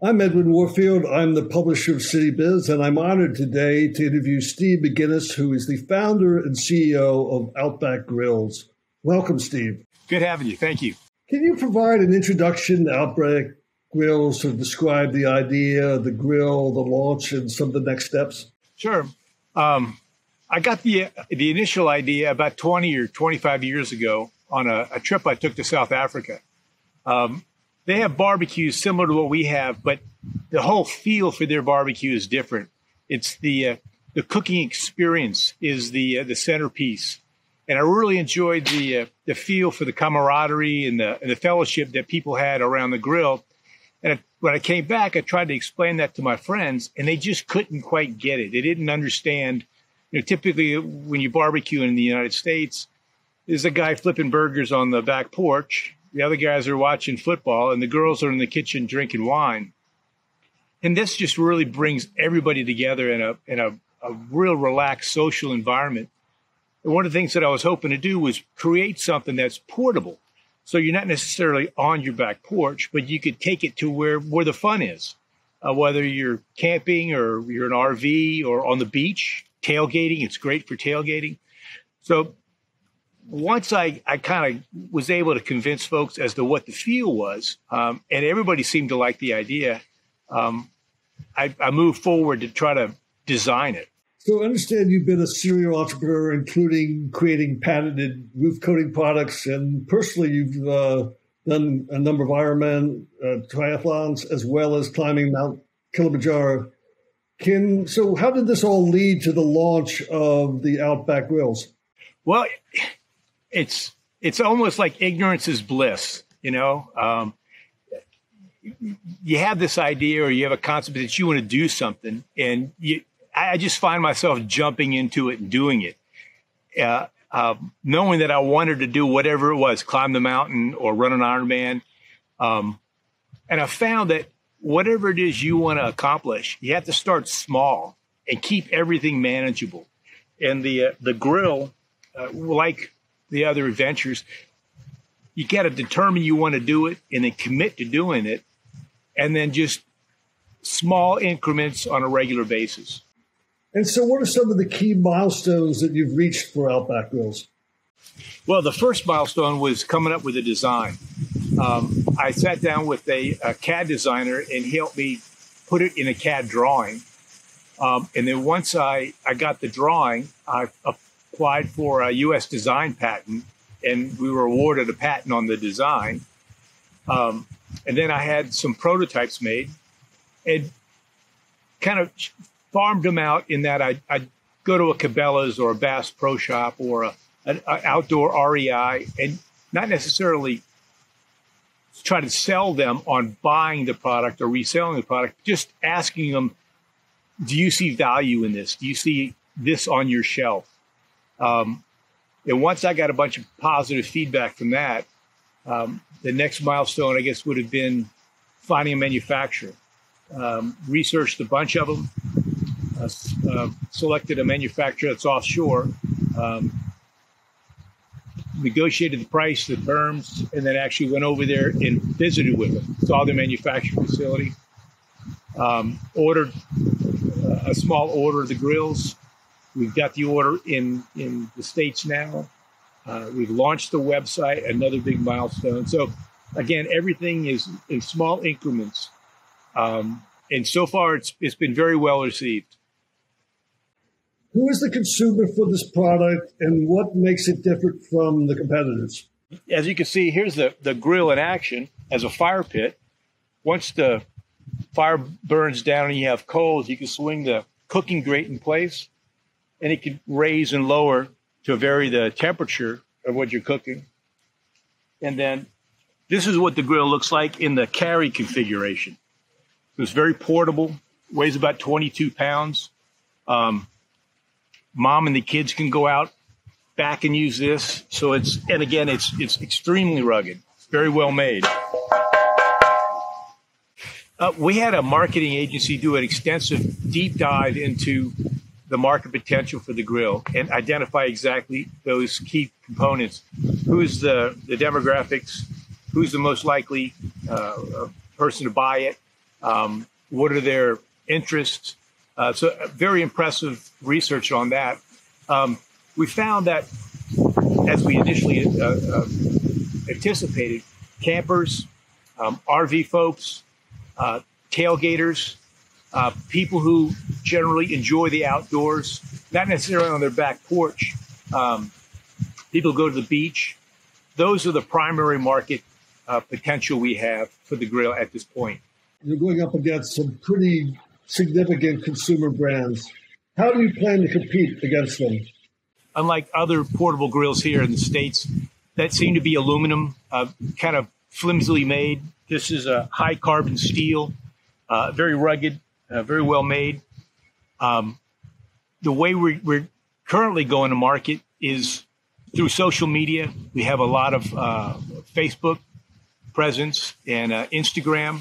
I'm Edwin Warfield. I'm the publisher of Citybiz, and I'm honored today to interview Steve McGuiness, who is the founder and CEO of Outback Grills. Welcome, Steve. Good having you. Thank you. Can you provide an introduction to Outback Grills to describe the idea, the grill, the launch, and some of the next steps? Sure. I got the initial idea about 20 or 25 years ago on a trip I took to South Africa. They have barbecues similar to what we have, but the whole feel for their barbecue is different. It's the cooking experience is the centerpiece, and I really enjoyed the feel for the camaraderie and the fellowship that people had around the grill. And when I came back, I tried to explain that to my friends, and they just couldn't quite get it. They didn't understand. Typically, when you barbecue in the United States, there's a guy flipping burgers on the back porch. The other guys are watching football, and the girls are in the kitchen drinking wine. And this just really brings everybody together in a real relaxed social environment. And one of the things that I was hoping to do was create something that's portable. So you're not necessarily on your back porch, but you could take it to where the fun is, whether you're camping or you're an RV or on the beach, tailgating. It's great for tailgating. So once I kind of was able to convince folks as to what the feel was, and everybody seemed to like the idea, I moved forward to try to design it. So I understand you've been a serial entrepreneur, including creating patented roof coating products, and personally you've done a number of Ironman triathlons, as well as climbing Mount Kilimanjaro. So how did this all lead to the launch of the Outback Grills? Well, it's almost like ignorance is bliss, You have this idea or you have a concept that you want to do something, and I just find myself jumping into it and doing it, knowing that I wanted to do whatever it was, climb the mountain or run an Ironman. And I found that whatever it is you want to accomplish, you have to start small and keep everything manageable. And the grill, like the other adventures, you got to determine you want to do it and then commit to doing it, and then just small increments on a regular basis. And so what are some of the key milestones that you've reached for Outback Grills? Well, the first milestone was coming up with a design. I sat down with a CAD designer, and he helped me put it in a CAD drawing. And then once I got the drawing, I applied for a U.S. design patent, and we were awarded a patent on the design. And then I had some prototypes made and kind of farmed them out in that I'd go to a Cabela's or a Bass Pro Shop or an outdoor REI and not necessarily try to sell them on buying the product or reselling the product, just asking them, do you see value in this? Do you see this on your shelf? And once I got a bunch of positive feedback from that, the next milestone, I guess, would have been finding a manufacturer. Researched a bunch of them, selected a manufacturer that's offshore, negotiated the price, the terms, and then actually went over there and visited with them, saw their manufacturing facility, ordered a small order of the grills. We've got the order in the States now. We've launched the website, another big milestone. So again, everything is in small increments. And so far it's been very well received. Who is the consumer for this product, and what makes it different from the competitors? As you can see, here's the grill in action as a fire pit. Once the fire burns down and you have coals, you can swing the cooking grate in place, and it can raise and lower to vary the temperature of what you're cooking. And then this is what the grill looks like in the carry configuration. So it's very portable, weighs about 22 pounds. Mom and the kids can go out back and use this. So it's extremely rugged, very well made. We had a marketing agency do an extensive deep dive into the market potential for the grill and identify exactly those key components. Who's the demographics, who's the most likely person to buy it, What are their interests? So very impressive research on that. We found that, as we initially anticipated, campers, RV folks, tailgaters, people who generally enjoy the outdoors, not necessarily on their back porch, people who go to the beach. Those are the primary market potential we have for the grill at this point. You're going up against some pretty significant consumer brands. How do you plan to compete against them? Unlike other portable grills here in the States that seem to be aluminum, kind of flimsily made, this is a high carbon steel, very rugged, very well made. The way we're currently going to market is through social media. We have a lot of Facebook presence and Instagram.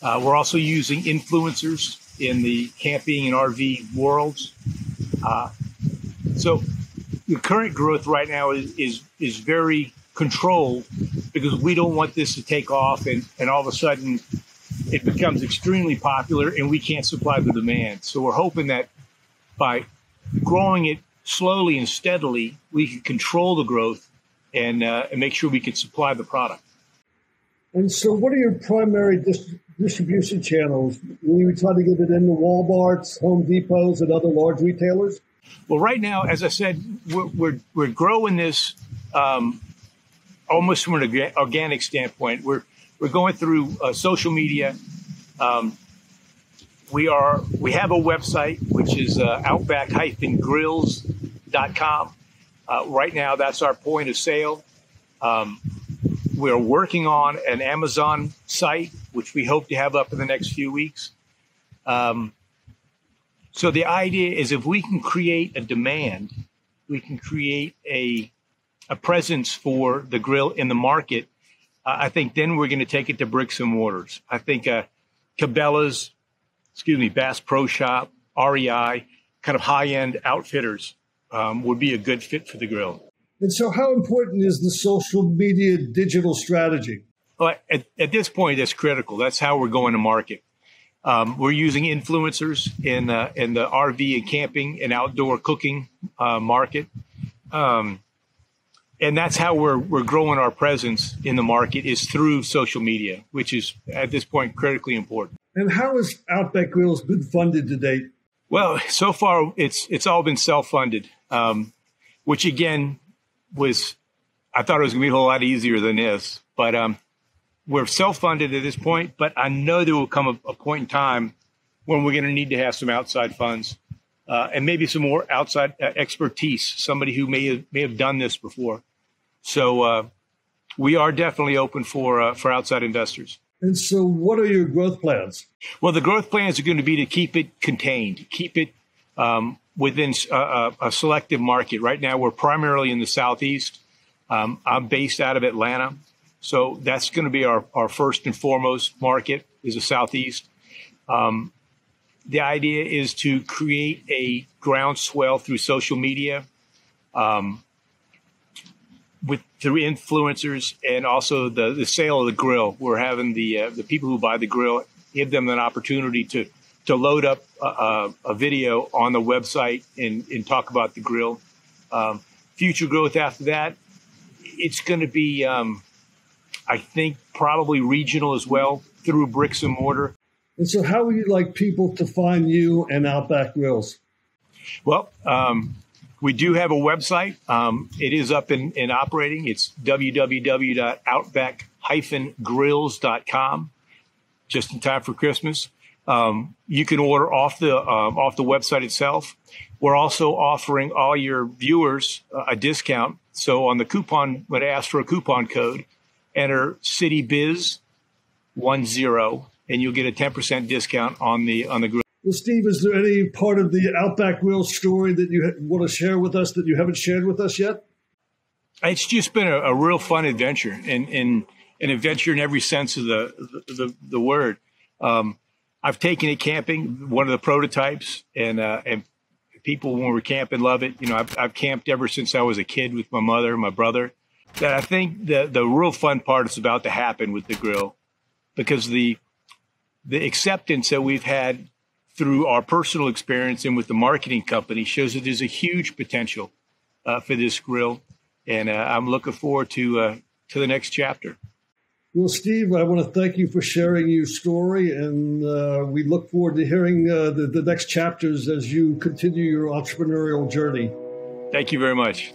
We're also using influencers in the camping and RV worlds. So the current growth right now is very controlled because we don't want this to take off and all of a sudden it becomes extremely popular and we can't supply the demand. So we're hoping that by growing it slowly and steadily, we can control the growth and make sure we can supply the product. And so what are your primary distribution channels? Will you try to get it into Walmarts, Home Depots, and other large retailers? Well, right now, as I said, we're growing this almost from an organic standpoint. We're going through social media. We have a website, which is outback-grills.com. Right now, that's our point of sale. We're working on an Amazon site, which we hope to have up in the next few weeks. So the idea is if we can create a demand, we can create a presence for the grill in the market. I think then we're going to take it to bricks and mortars. I think Cabela's, Bass Pro Shop, REI, kind of high-end outfitters would be a good fit for the grill. And so how important is the social media digital strategy? Well, at this point, that's critical. That's how we're going to market. We're using influencers in the RV and camping and outdoor cooking market. And that's how we're growing our presence in the market is through social media, which is at this point critically important. And how has Outback Grills been funded to date? Well, so far it's all been self-funded, which again I thought it was going to be a whole lot easier than this, but we're self-funded at this point. But I know there will come a point in time when we're going to need to have some outside funds and maybe some more outside expertise, somebody who may have done this before. So we are definitely open for outside investors. And so what are your growth plans? Well, the growth plans are going to be to keep it contained, keep it within a selective market. Right now, we're primarily in the Southeast. I'm based out of Atlanta. So that's going to be our first and foremost market is the Southeast. The idea is to create a groundswell through social media, through influencers and also the sale of the grill. We're having the people who buy the grill, give them an opportunity to load up a video on the website and talk about the grill. Future growth after that, it's going to be, I think, probably regional as well through bricks and mortar. And so how would you like people to find you and Outback Grills? Well, we do have a website. It is up and operating. It's www.outback-grills.com, just in time for Christmas. You can order off the website itself. We're also offering all your viewers a discount. So on the coupon, when I ask for a coupon code, enter Citybiz 10, and you'll get a 10% discount on the grill. Well, Steve, is there any part of the Outback Grills story that you want to share with us that you haven't shared with us yet? It's just been a real fun adventure, and an adventure in every sense of the word. I've taken it camping, one of the prototypes, and people when we're camping love it. You know, I've camped ever since I was a kid with my mother and my brother. That I think the real fun part is about to happen with the grill, because the the acceptance that we've had through our personal experience and with the marketing company shows that there's a huge potential for this grill. And I'm looking forward to the next chapter. Well, Steve, I want to thank you for sharing your story, and we look forward to hearing the next chapters as you continue your entrepreneurial journey. Thank you very much.